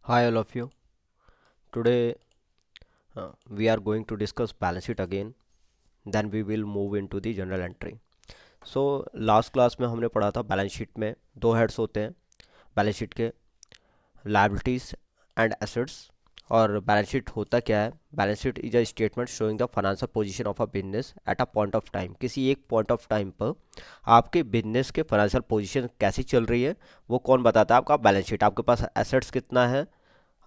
Hi all of you. Today we are going to discuss balance sheet again. Then we will move into the journal entry. So last class में हमने पढ़ा था balance sheet में दो heads होते हैं balance sheet के, liabilities and assets. और बैलेंस शीट होता क्या है? Balance sheet is a statement showing the financial position of a business at a point of time. किसी एक पॉइंट ऑफ टाइम पर आपके बिजनेस के फाइनेंशियल पोजीशन कैसी चल रही है वो कौन बताता है? आपका बैलेंस शीट। आपके पास एसेट्स कितना है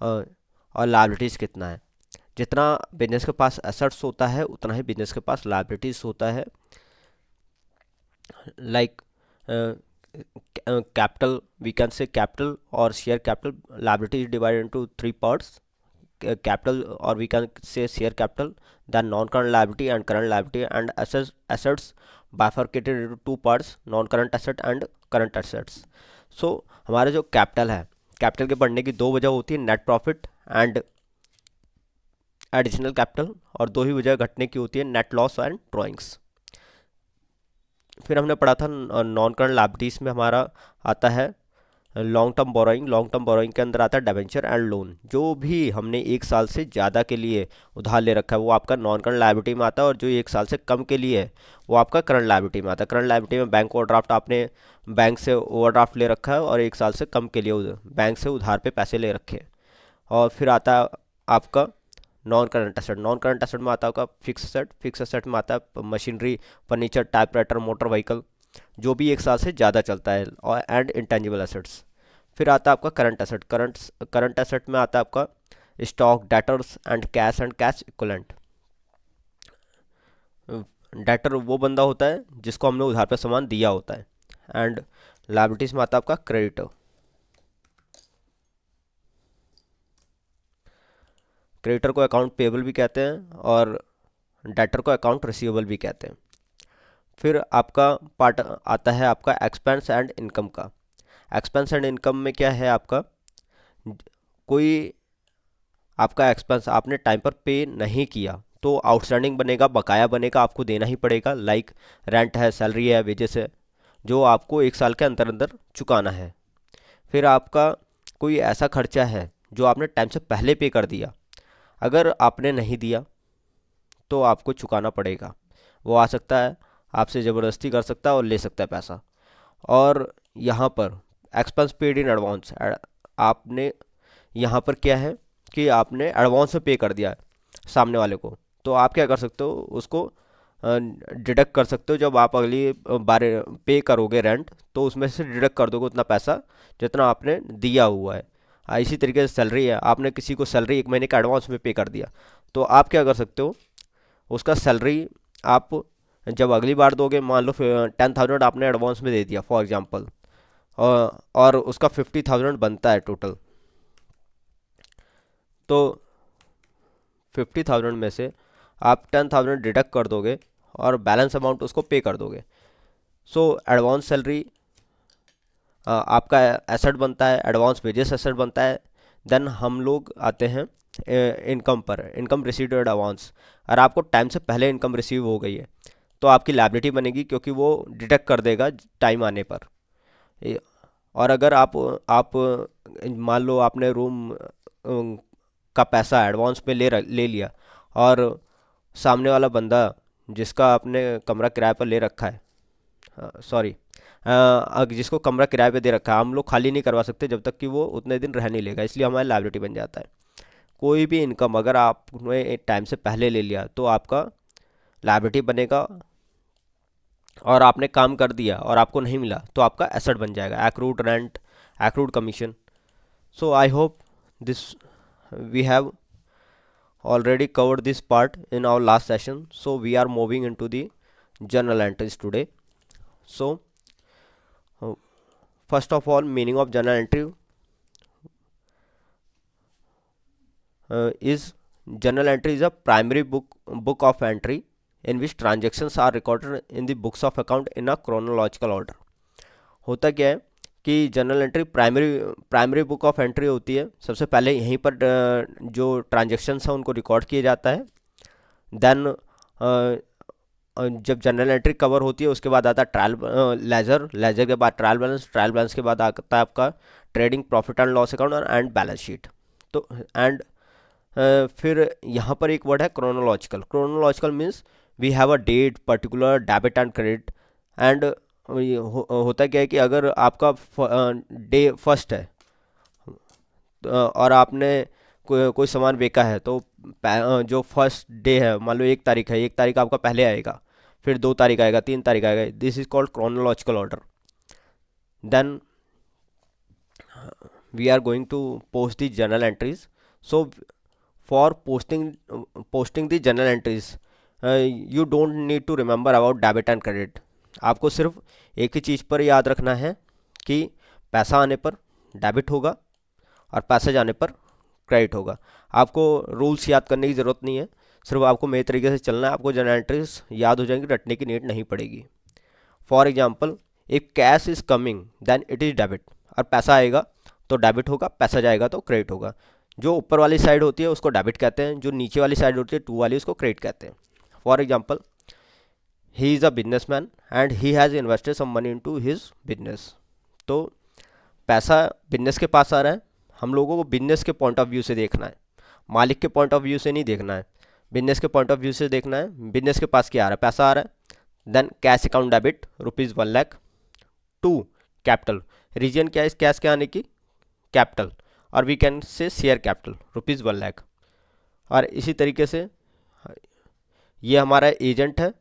और लायबिलिटीज़ कितना है। जितना बिजनेस के पास एसेट्स होता है उतना ही बिजनेस के पास लायबिलिटीज होता है। Like capital, we can say capital और share capital. Liability is divided into three parts: capital, or we can say share capital, then non-current liability and current liability, and assets bifurcated into two parts: non-current asset and current assets. So हमारे जो capital है, capital के बढ़ने की दो वजह होती है: net profit and additional capital, और दो ही वजह घटने की होती है: नेट लॉस एंड ड्रॉइंग्स। फिर हमने पढ़ा था नॉन करंट लायबिलिटीज में हमारा आता है long term borrowing. Long term borrowing के अंदर आता है डिबेंचर एंड लोन। जो भी हमने एक साल से ज़्यादा के लिए उधार ले रखा है वो आपका नॉन करंट लायबिलिटी में आता है, और जो एक साल से कम के लिए है वो आपका करंट लायबिलिटी में आता है। करंट लायबिलिटी में बैंक ओवरड्राफ्ट, आपने बैंक से ओवरड्राफ्ट ले रखा है और एक साल से कम के लिए बैंक से उधार पे पैसे ले रखे हैं। और फिर आता है आपका non current asset. Non current asset में आता है आपका फिक्स एसेट। फिक्स एसेट में आता है machinery, furniture, typewriter, motor vehicle, जो भी एक साल से ज़्यादा चलता है, और एंड इंटेंजिबल एसेट्स। फिर आता है आपका करंट एसेट। करंट एसेट में आता है आपका stock, debtors and cash equivalent. Debtor वो बंदा होता है जिसको हमने उधार पे सामान दिया होता है। एंड लायबिलिटीज में आता है आपका क्रेडिटर। क्रेडिटर को अकाउंट पेबल भी कहते हैं और डेटर को अकाउंट रिसीवेबल भी कहते हैं। फिर आपका पार्ट आता है आपका एक्सपेंस एंड इनकम का। एक्सपेंस एंड इनकम में क्या है आपका? कोई आपका एक्सपेंस आपने टाइम पर पे नहीं किया तो आउटस्टैंडिंग बनेगा, बकाया बनेगा, आपको देना ही पड़ेगा। लाइक रेंट है, सैलरी है, वेजेस है, जो आपको एक साल के अंदर अंदर चुकाना है। फिर आपका कोई ऐसा खर्चा है जो आपने टाइम से पहले पे कर दिया, अगर आपने नहीं दिया तो आपको चुकाना पड़ेगा। वो आ सकता है, आपसे ज़बरदस्ती कर सकता है और ले सकता है पैसा। और यहाँ पर एक्सपेंस पेड इन एडवांस, आपने यहाँ पर क्या है कि आपने एडवांस में पे कर दिया है सामने वाले को, तो आप क्या कर सकते हो? उसको डिडक्ट कर सकते हो। जब आप अगली बार पे करोगे रेंट तो उसमें से डिडक्ट कर दोगे उतना पैसा जितना आपने दिया हुआ है। इसी तरीके से सैलरी है, आपने किसी को सैलरी एक महीने का एडवांस में पे कर दिया, तो आप क्या कर सकते हो? उसका सैलरी आप जब अगली बार दोगे, मान लो 10,000 आपने एडवांस में दे दिया फॉर एग्जांपल, और उसका 50,000 बनता है टोटल, तो 50,000 में से आप 10,000 डिडक्ट कर दोगे और बैलेंस अमाउंट उसको पे कर दोगे। सो एडवांस सैलरी आपका एसेट बनता है, एडवांस वेजेस एसेट बनता है। देन हम लोग आते हैं इनकम पर। इनकम रिसीव्ड एडवांस, और आपको टाइम से पहले इनकम रिसीव हो गई है तो आपकी लायबिलिटी बनेगी, क्योंकि वो डिडक्ट कर देगा टाइम आने पर। ए- और अगर आप मान लो आपने रूम का पैसा एडवांस में ले लिया, और सामने वाला बंदा जिसका आपने कमरा किराए पर ले रखा है, सॉरी, जिसको कमरा किराए पे दे रखा है, हम लोग खाली नहीं करवा सकते जब तक कि वो उतने दिन रह नहीं लेगा, इसलिए हमारी लायबिलिटी बन जाता है। कोई भी इनकम अगर आपने टाइम से पहले ले लिया तो आपका लायबिलिटी बनेगा, और आपने काम कर दिया और आपको नहीं मिला तो आपका एसेट बन जाएगा। Accrued rent, accrued commission. So I hope this we have already covered this part in our last session, so we are moving into the journal entries today. So uh, first of all, meaning of journal entry is: journal entry is a primary book of entry in which transactions are recorded in the books of account in a chronological order. होता क्या है कि journal entry primary primary book of entry होती है। सबसे पहले यहीं पर जो ट्रांजेक्शन्स हैं उनको रिकॉर्ड किया जाता है। देन जब जनरल एंट्री कवर होती है उसके बाद आता है ट्रायल लेजर, लेजर के बाद ट्रायल बैलेंस, ट्रायल बैलेंस के बाद आता है आपका trading profit and loss account और एंड बैलेंस शीट। तो एंड फिर यहाँ पर एक वर्ड है chronological. Chronological means we have a date particular debit and credit and होता क्या है कि अगर आपका डे फर्स्ट है और आपने कोई सामान बेचा है तो जो फर्स्ट डे है, मान लो 1 तारीख है, 1 तारीख आपका पहले आएगा, फिर 2 तारीख आएगा, 3 तारीख आएगा। This is called chronological order. Then we are going to post the journal entries. So for posting the journal entries, you don't need to remember about debit and credit. आपको सिर्फ एक ही चीज़ पर याद रखना है कि पैसा आने पर डेबिट होगा और पैसा जाने पर क्रेडिट होगा। आपको रूल्स याद करने की ज़रूरत नहीं है, सिर्फ आपको मेरे तरीके से चलना है, आपको जर्नल एंट्रीज याद हो जाएंगी, रटने की नीड नहीं पड़ेगी। For example, if cash is coming then it is debit. और पैसा आएगा तो डेबिट होगा, पैसा जाएगा तो क्रेडिट होगा। जो ऊपर वाली साइड होती है उसको डेबिट कहते हैं, जो नीचे वाली साइड होती है टू वाली, उसको क्रेडिट कहते हैं। For example, he is a business man and he has invested some money into his business. तो पैसा बिजनेस के पास आ रहा है, हम लोगों को बिजनेस के पॉइंट ऑफ व्यू से देखना है, मालिक के पॉइंट ऑफ व्यू से नहीं देखना है। बिजनेस के पॉइंट ऑफ व्यू से देखना है, बिजनेस के पास क्या आ रहा है, पैसा आ रहा है। Then cash account debit ₹1,00,000 to capital. Reason क्या है इस कैश के आने की, कैपिटल, और we can say share capital ₹1,00,000। और इसी तरीके से ये हमारा एजेंट है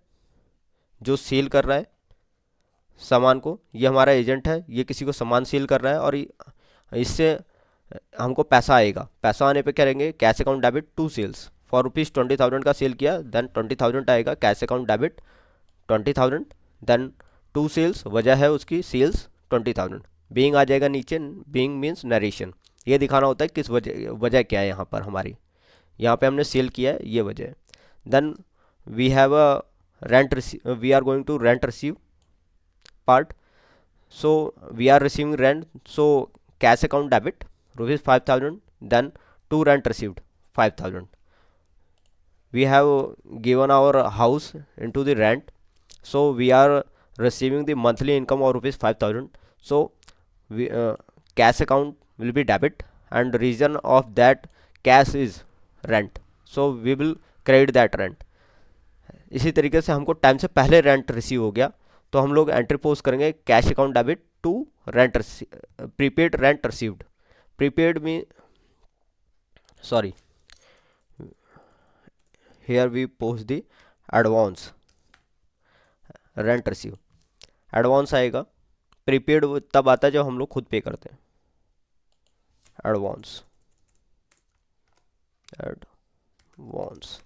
जो सेल कर रहा है सामान को, ये हमारा एजेंट है, ये किसी को सामान सेल कर रहा है और इससे हमको पैसा आएगा। पैसा आने पे करेंगे cash account debit to sales. For ₹20,000 का सेल किया, देन 20,000 आएगा cash account debit 20,000। Then to sales, वजह है उसकी सेल्स 20,000। बीइंग आ जाएगा नीचे, बीइंग मीन्स नरेशन, ये दिखाना होता है किस वजह, वजह क्या है यहाँ पर हमारी, यहाँ पे हमने सेल किया है, ये वजह है। Then we have a rent, we are going to rent receive part. so we are receiving rent, so cash account debit ₹5,000, then to rent received 5,000. We have given our house into the rent, so we are receiving the monthly income of ₹5,000. So we cash account will be debit and reason of that cash is rent, so we will credit that rent. इसी तरीके से हमको time से पहले rent receive हो गया तो हम लोग एंट्री पोस्ट करेंगे cash account debit to rent, prepaid rent received. Prepaid में sorry, here we post the advance rent receive. Advance आएगा, प्रीपेड तब आता है जब हम लोग खुद पे करते हैं। Advance, advance,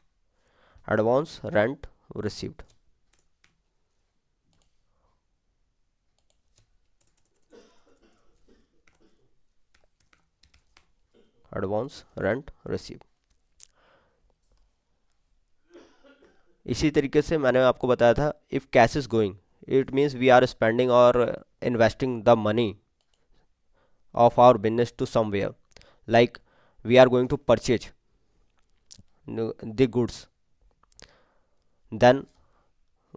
advance rent received. Advance rent receive. इसी तरीके से मैंने आपको बताया था, if cash is going it means we are spending और investing the money of our business to somewhere, like we are going to purchase the goods, then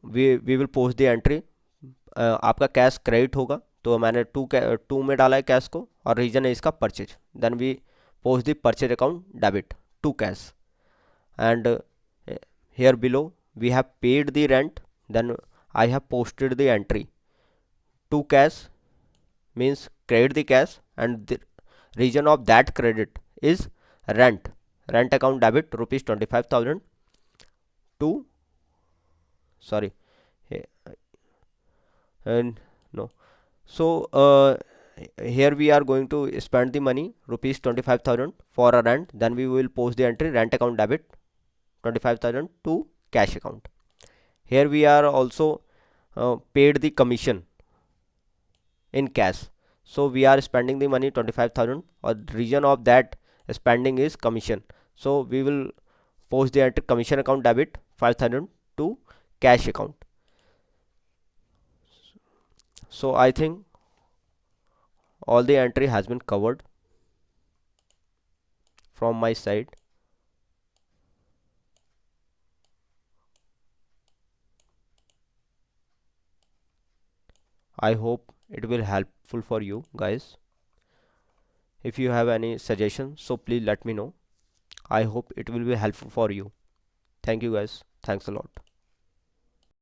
we will post the entry. आपका cash credit होगा तो मैंने to में डाला है cash को और रीजन है इसका purchase. Then we post the purchase account debit to cash and here below we have paid the rent, then I have posted the entry to cash means credit the cash and the reason of that credit is rent, rent account debit ₹25,000 to sorry and no, so here we are going to spend the money ₹25,000 for a rent, then we will post the entry rent account debit 25,000 to cash account. Here we are also paid the commission in cash, so we are spending the money 25,000 or reason of that spending is commission, so we will post the entry commission account debit 5,000 to cash account. So I think all the entry has been covered from my side. I hope it will helpful for you guys. If you have any suggestion, so please let me know. I hope it will be helpful for you. Thank you guys. Thanks a lot.